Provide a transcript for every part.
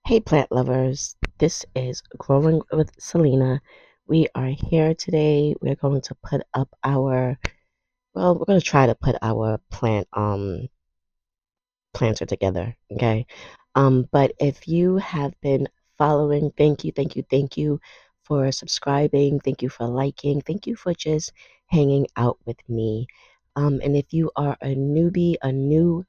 Hey plant lovers, this is Growing with Selena. We are here today. We're going to put up we're going to try to put our planter together, okay? But if you have been following, thank you for subscribing, thank you for liking, thank you for just hanging out with me. And if you are a newbie, a new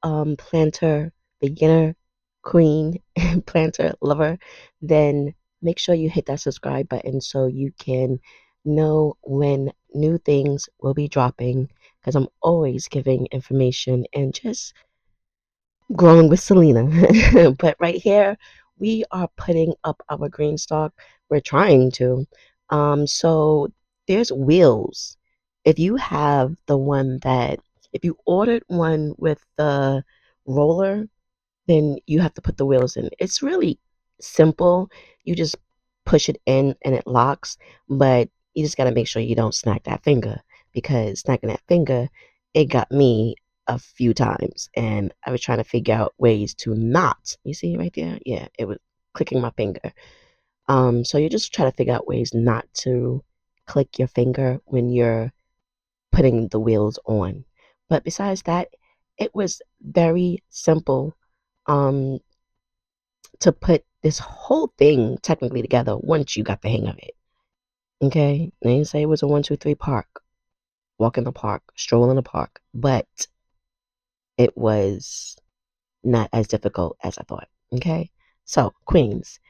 planter, beginner, queen, planter, lover, then make sure you hit that subscribe button so you can know when new things will be dropping because I'm always giving information and just growing with Selena. But right here, we are putting up our GreenStalk. We're trying to. So there's wheels. If you have the one that, if you ordered one with the roller, then you have to put the wheels in. It's really simple. You just push it in and it locks, but you just got to make sure you don't snack that finger because snacking that finger, it got me a few times and I was trying to figure out ways to not. You see right there? Yeah, it was clicking my finger. So you just try to figure out ways not to click your finger when you're putting the wheels on. But besides that, it was very simple um to put this whole thing technically together once you got the hang of it. Okay? They didn't say it was a 1, 2, 3 park. Walk in the park, stroll in the park. But it was not as difficult as I thought. Okay? So, Queens.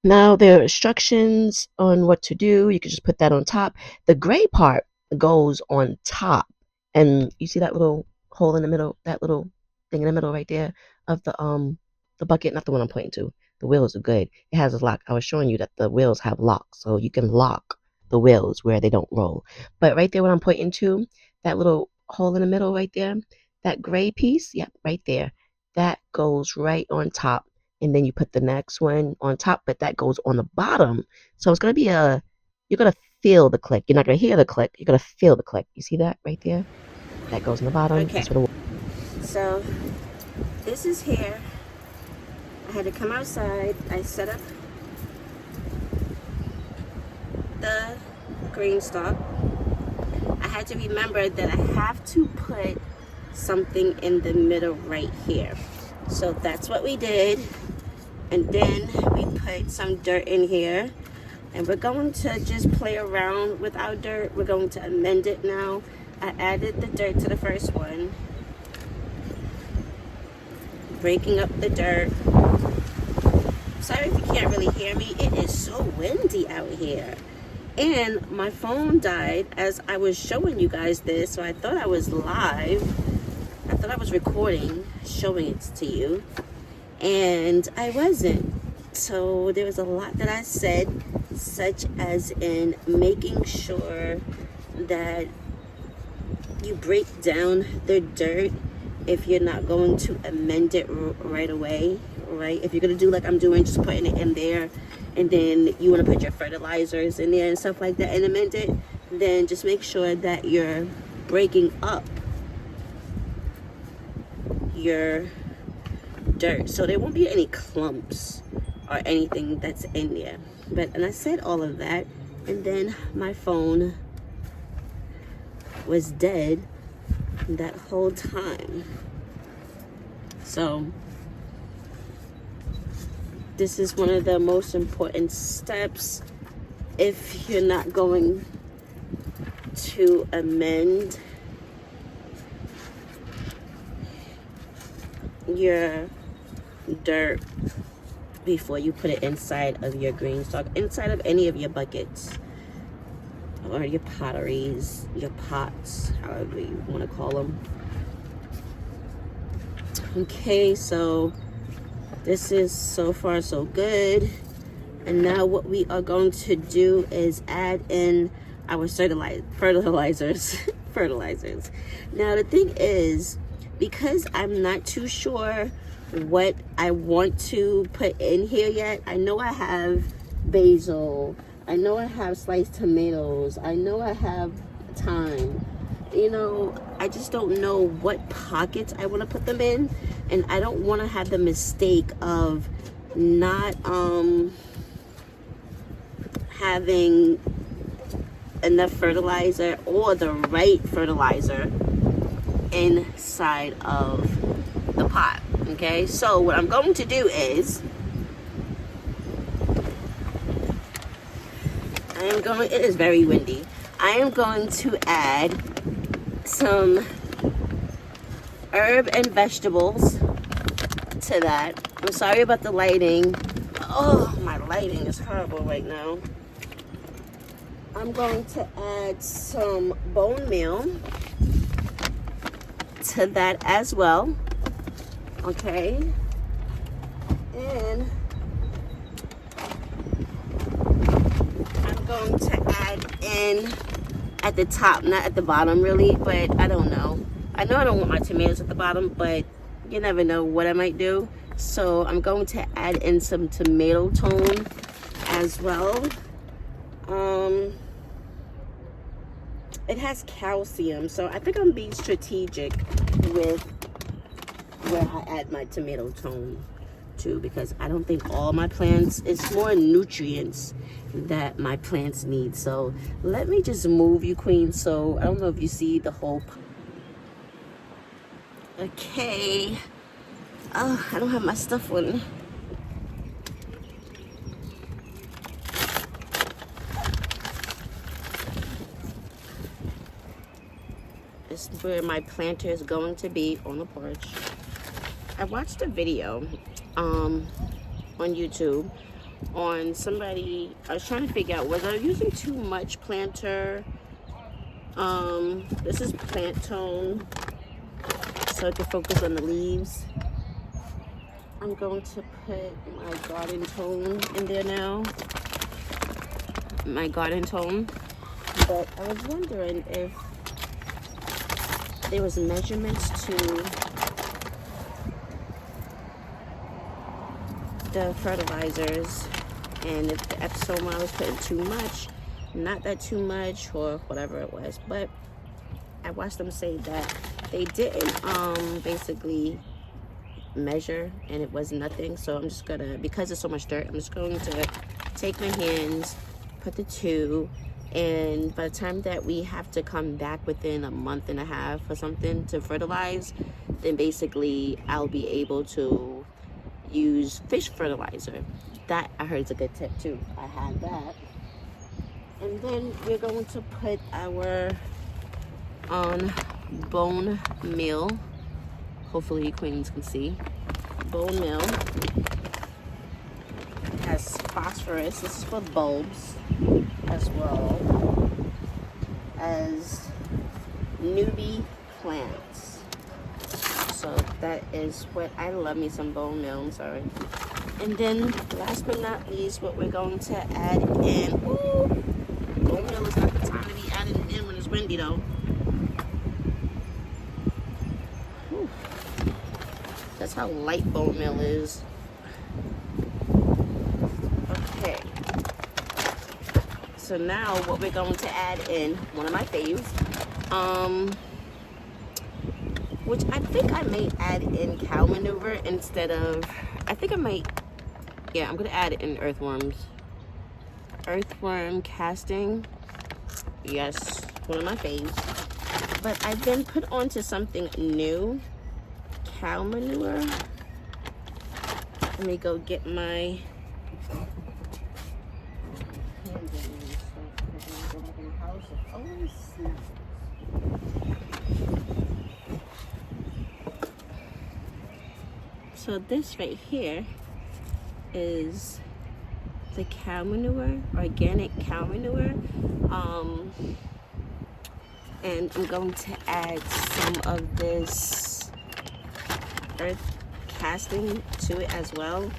Now there are instructions on what to do. You can just put that on top. The gray part goes on top. And you see that little hole in the middle, that little thing in the middle right there of the bucket, not the one I'm pointing to. The wheels are good. It has a lock. I was showing you that the wheels have locks, so you can lock the wheels where they don't roll. But right there what I'm pointing to, that little hole in the middle right there, that gray piece, yep, right there. That goes right on top and then you put the next one on top, but that goes on the bottom. So it's going to be you're going to feel the click. You're not going to hear the click. You're going to feel the click. You see that right there? That goes on the bottom. Okay, That's for the. so this is here. I had to come outside. I set up the GreenStalk. I had to remember that I have to put something in the middle right here. So that's what we did. And then we put some dirt in here. And we're going to just play around with our dirt. We're going to amend it now. I added the dirt to the first one. Breaking up the dirt. Sorry if you can't really hear me. It is so windy out here. And my phone died as I was showing you guys this. So I thought I was live. I thought I was recording, showing it to you. And I wasn't. So there was a lot that I said, such as in making sure that you break down the dirt if you're not going to amend it right away, right? If you're going to do like I'm doing, just putting it in there, and then you want to put your fertilizers in there and stuff like that and amend it, then just make sure that you're breaking up your dirt so there won't be any clumps or anything that's in there. And I said all of that, and then my phone was dead that whole time. So this is one of the most important steps if you're not going to amend your dirt before you put it inside of your GreenStalk, inside of any of your buckets or your potteries, your pots, however you want to call them. Okay, so this is so far so good. And now what we are going to do is add in our fertilizers. Fertilizers. Now the thing is, because I'm not too sure what I want to put in here yet. I know I have basil. I know I have sliced tomatoes. I know I have thyme. You know, I just don't know what pockets I want to put them in. And I don't want to have the mistake of not having enough fertilizer or the right fertilizer inside of the pot. Okay, so what I'm going to do is it is very windy. I am going to add some herb and vegetables to that. I'm sorry about the lighting. Oh, my lighting is horrible right now. I'm going to add some bone meal to that as well. Okay. And I'm going to add in at the top, not at the bottom really, but I don't know. I know I don't want my tomatoes at the bottom, but you never know what I might do. So I'm going to add in some tomato tone as well. It has calcium, so I think I'm being strategic with where I add my tomato tone to, because I don't think all my plants, it's more nutrients that my plants need. So let me just move you, queen, so I don't know if you see the whole. Okay. Oh, I don't have my stuff on. This is where my planter is going to be, on the porch. I watched a video on YouTube on somebody. I was trying to figure out whether I'm using too much planter. This is plant tone, so I can focus on the leaves. I'm going to put my garden tone in there now. My garden tone. But I was wondering if there was measurements to the fertilizers, and if the epsom I was putting too much, not that too much, or whatever it was. But I watched them say that they didn't basically measure, and it was nothing. So I'm just gonna, because there's so much dirt, I'm just going to take my hands, put the two, and by the time that we have to come back within a month and a half or something to fertilize, then basically I'll be able to use fish fertilizer. That I heard is a good tip too. I had that. And then we're going to put our bone meal. Hopefully you queens can see. Bone meal has phosphorus. This is for bulbs, as well as newbie plants. So that is what I love me some bone meal. I'm sorry. And then last but not least, what we're going to add in. Ooh, bone meal is not the time to be adding in when it's windy though. Ooh. That's how light bone meal is. Okay. So now what we're going to add in, one of my faves, which I think I may add in cow manure instead of, I think I might, yeah, I'm gonna add it in earthworms. Earthworm casting, yes, one of my faves. But I've been put onto something new, cow manure. Let me go get my So this right here is the cow manure, organic cow manure. And I'm going to add some of this earth casting to it as well.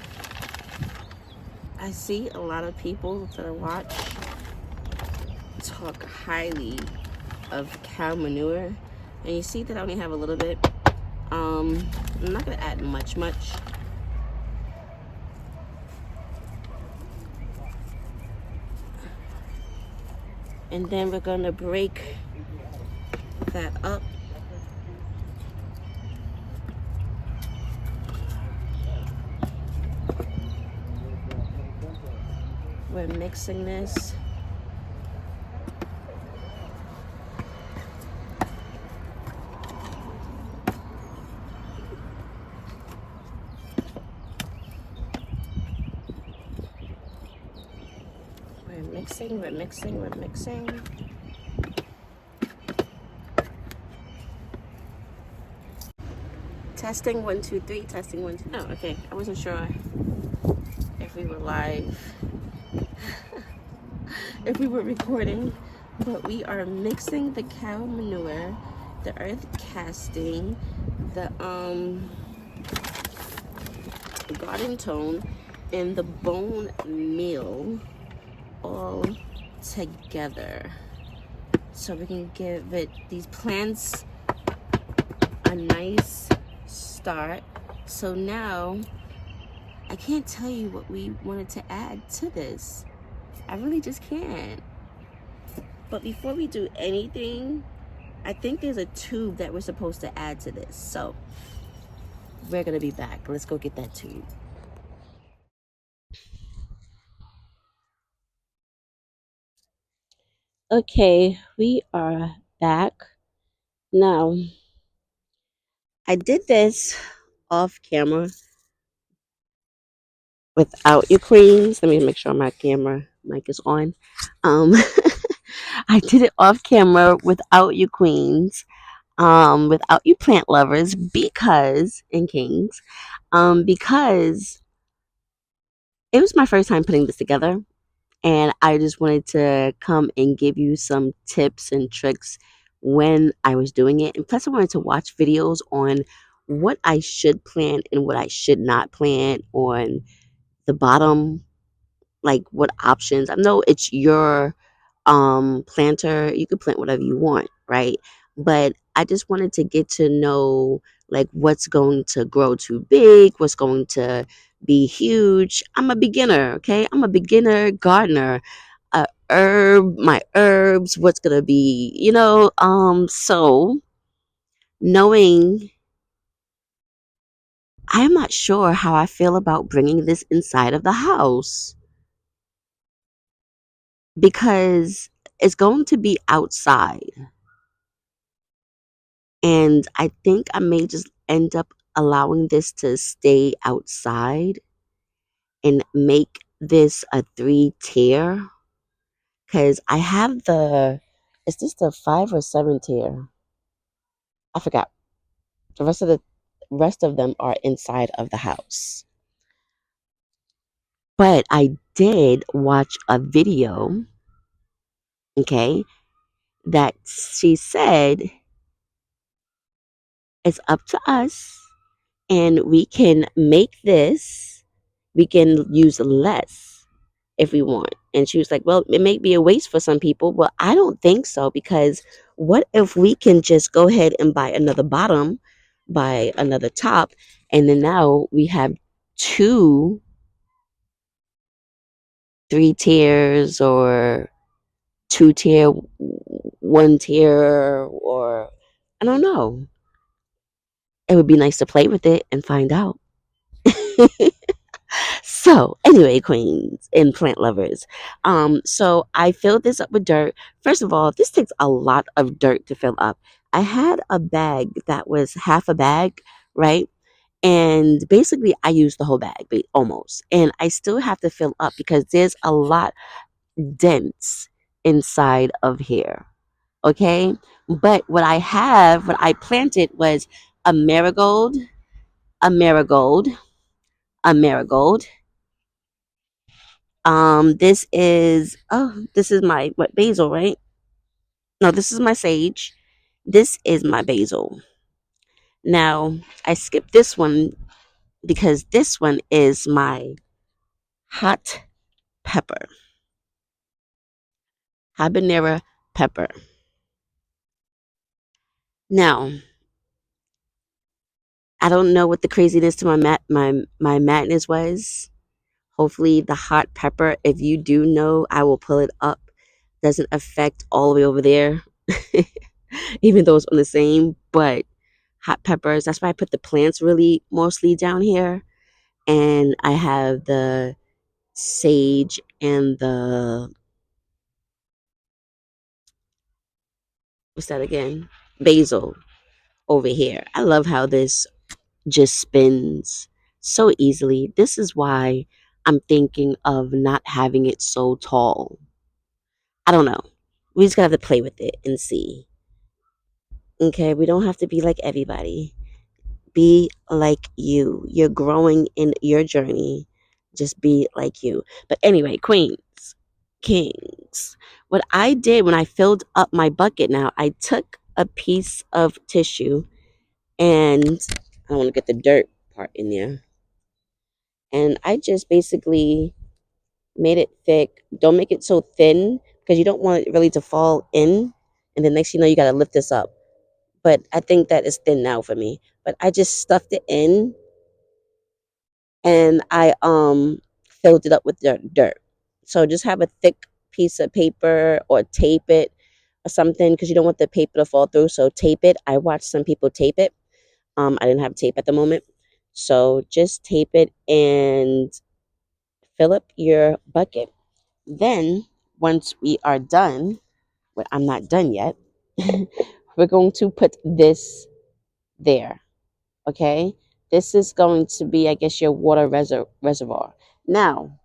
I see a lot of people that I watch talk highly of cow manure, and you see that I only have a little bit. I'm not gonna add much. And then we're gonna break that up. We're mixing this. We're mixing. Testing 1 2 3. Testing 1 2. Oh, okay. I wasn't sure if we were live, if we were recording, but we are mixing the cow manure, the earth casting, the garden tone, and the bone meal all together, so we can give it these plants a nice start. So now I can't tell you what we wanted to add to this. I really just can't. But before we do anything, I think there's a tube that we're supposed to add to this. So we're gonna be back. Let's go get that tube. Okay, we are back. Now, I did this off camera without you queens. Let me make sure my camera mic is on. Um, I did it off camera without you queens, without you plant lovers, because and kings, because it was my first time putting this together, and I just wanted to come and give you some tips and tricks when I was doing it. And plus, I wanted to watch videos on what I should plant and what I should not plant on the bottom, like what options. I know it's your planter. You can plant whatever you want, right? But I just wanted to get to know like what's going to grow too big, what's going to be huge. I'm a beginner, okay? I'm a beginner gardener. My herbs, what's gonna be, so knowing, I'm not sure how I feel about bringing this inside of the house because it's going to be outside. And I think I may just end up allowing this to stay outside and make this a 3 tier because I have is this the 5 or 7 tier? I forgot. The rest of them are inside of the house. But I did watch a video, okay, that she said it's up to us and we can make this, we can use less if we want. And she was like, well, it may be a waste for some people. Well, I don't think so because what if we can just go ahead and buy another bottom, buy another top, and then now we have two 3 tiers or 2 tier, 1 tier, or I don't know. It would be nice to play with it and find out. So, anyway, queens and plant lovers. So I filled this up with dirt. First of all, this takes a lot of dirt to fill up. I had a bag that was half a bag, right? And basically, I used the whole bag, almost. And I still have to fill up because there's a lot dense inside of here. Okay. But what I planted was a marigold, a marigold, a marigold. This is my basil, right? No, this is my sage. This is my basil. Now, I skipped this one because this one is my hot pepper, habanero pepper. Now, I don't know what the craziness to my madness was. Hopefully, the hot pepper, if you do know, I will pull it up, doesn't affect all the way over there, even though it's on the same. But hot peppers, that's why I put the plants really mostly down here. And I have the sage and the, what's that again? Basil over here. I love how this just spins so easily. This is why I'm thinking of not having it so tall. I don't know. We just gotta have to play with it and see. Okay, we don't have to be like everybody. Be like you. You're growing in your journey. Just be like you. But anyway, queens, kings. What I did when I filled up my bucket now, I took a piece of tissue and I don't want to get the dirt part in there. And I just basically made it thick. Don't make it so thin because you don't want it really to fall in. And then next you know you gotta lift this up. But I think that is thin now for me. But I just stuffed it in and I filled it up with dirt. So just have a thick piece of paper or tape it or something because you don't want the paper to fall through. So tape it. I watched some people tape it. I didn't have tape at the moment. So just tape it and fill up your bucket. Then once we are done, well, I'm not done yet. We're going to put this there. Okay, this is going to be, I guess, your water reservoir. Now,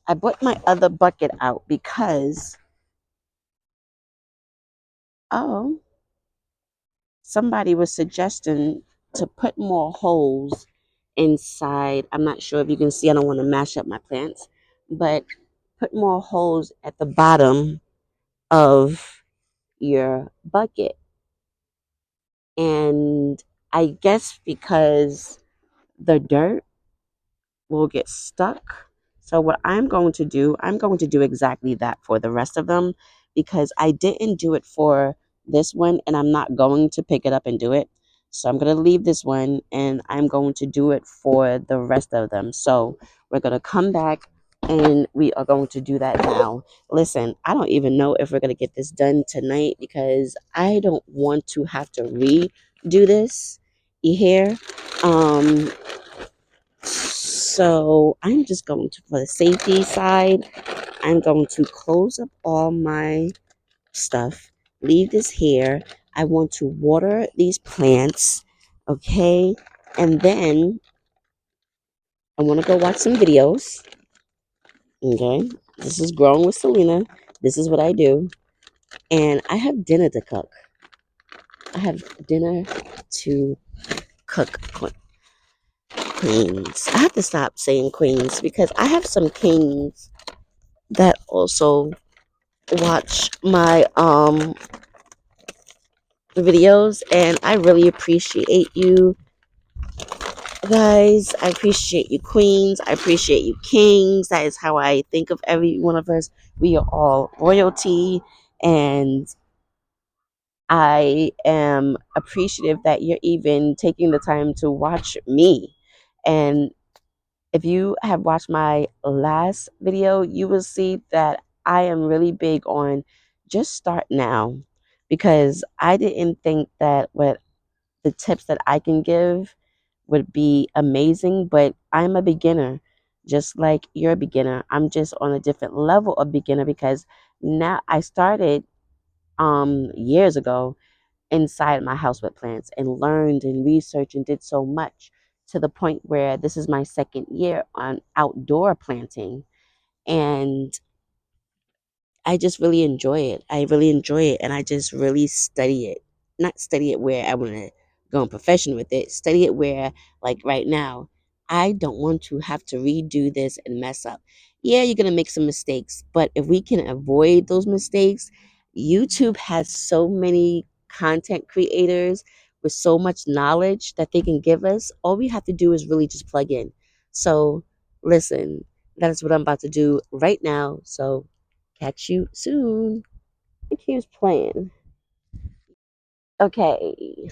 I brought my other bucket out because, oh, somebody was suggesting to put more holes inside. I'm not sure if you can see, I don't want to mash up my plants, but put more holes at the bottom of your bucket. And I guess because the dirt will get stuck. So what I'm going to do exactly that for the rest of them because I didn't do it for this one and I'm not going to pick it up and do it. So I'm going to leave this one and I'm going to do it for the rest of them. So we're going to come back and we are going to do that now. Listen, I don't even know if we're going to get this done tonight because I don't want to have to redo this. You hear? Um, so I'm just going to, for the safety side, I'm going to close up all my stuff, leave this here. I want to water these plants, okay? And then I want to go watch some videos, okay? This is Growing with Selena. This is what I do. And I have dinner to cook. I have dinner to cook, queens. I have to stop saying queens because I have some kings that also watch my videos and I really appreciate you guys. I appreciate you queens. I appreciate you kings. That is how I think of every one of us. We are all royalty and I am appreciative that you're even taking the time to watch me. And if you have watched my last video, you will see that I am really big on just start now because I didn't think that what the tips that I can give would be amazing, but I'm a beginner just like you're a beginner. I'm just on a different level of beginner because now I started years ago inside my house with plants and learned and researched and did so much to the point where this is my second year on outdoor planting and I just really enjoy it. I really enjoy it and I just really study it. Not study it where I want to go in profession with it. Study it where, like right now, I don't want to have to redo this and mess up. Yeah, you're going to make some mistakes, but if we can avoid those mistakes, YouTube has so many content creators with so much knowledge that they can give us. All we have to do is really just plug in. So, listen, that is what I'm about to do right now. So, catch you soon. It keeps playing. Okay.